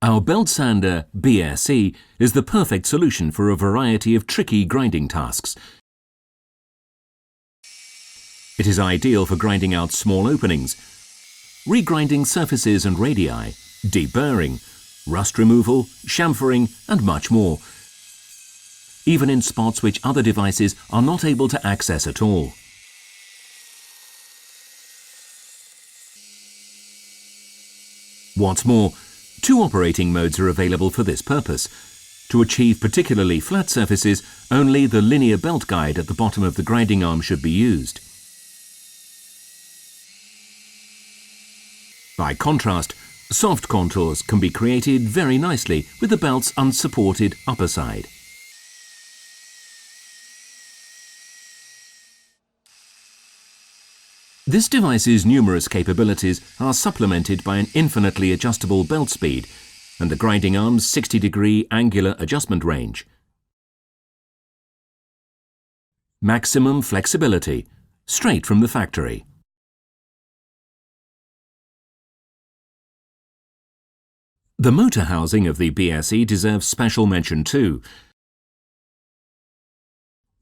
Our belt sander BSE is the perfect solution for a variety of tricky grinding tasks. It is ideal for grinding out small openings, regrinding surfaces and radii, deburring, rust removal, chamfering and much more, even in spots which other devices are not able to access at all. What's more, 2 operating modes are available for this purpose. To achieve particularly flat surfaces, only the linear belt guide at the bottom of the grinding arm should be used. By contrast, soft contours can be created very nicely with the belt's unsupported upper side. This device's numerous capabilities are supplemented by an infinitely adjustable belt speed and the grinding arm's 60-degree angular adjustment range. Maximum flexibility, straight from the factory. The motor housing of the BSE deserves special mention too.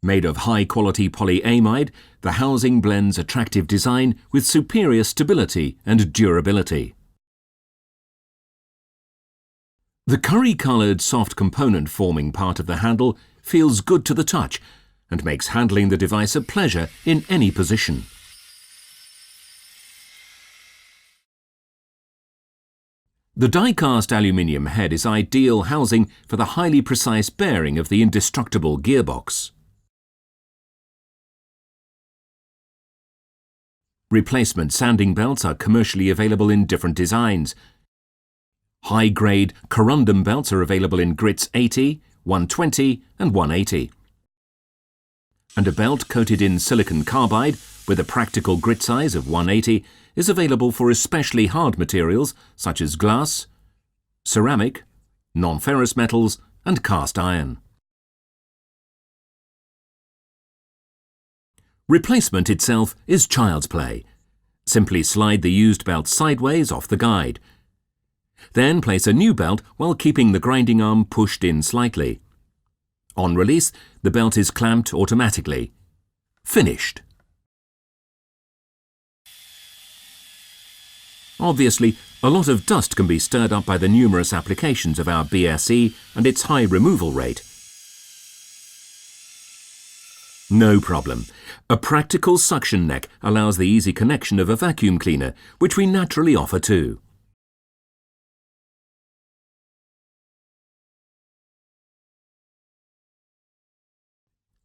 Made of high-quality polyamide, the housing blends attractive design with superior stability and durability. The curry-coloured soft component forming part of the handle feels good to the touch and makes handling the device a pleasure in any position. The die-cast aluminium head is ideal housing for the highly precise bearing of the indestructible gearbox. Replacement sanding belts are commercially available in different designs. High-grade corundum belts are available in grits 80, 120 and 180. And a belt coated in silicon carbide with a practical grit size of 180 is available for especially hard materials such as glass, ceramic, non-ferrous metals and cast iron. Replacement itself is child's play. Simply slide the used belt sideways off the guide. Then place a new belt while keeping the grinding arm pushed in slightly. On release, the belt is clamped automatically. Finished. Obviously, a lot of dust can be stirred up by the numerous applications of our BSE and its high removal rate. No problem. A practical suction neck allows the easy connection of a vacuum cleaner, which we naturally offer too.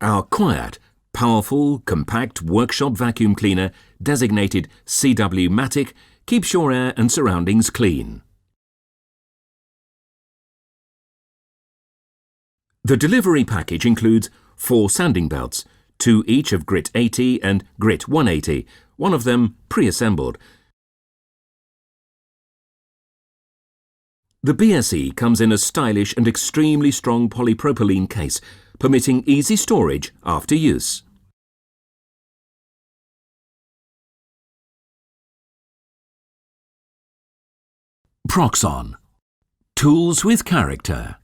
Our quiet, powerful, compact workshop vacuum cleaner, designated CW-matic, keeps your air and surroundings clean. The delivery package includes 4 sanding belts, 2 each of grit 80 and grit 180, one of them pre-assembled. The BSE comes in a stylish and extremely strong polypropylene case, permitting easy storage after use. Proxxon. Tools with character.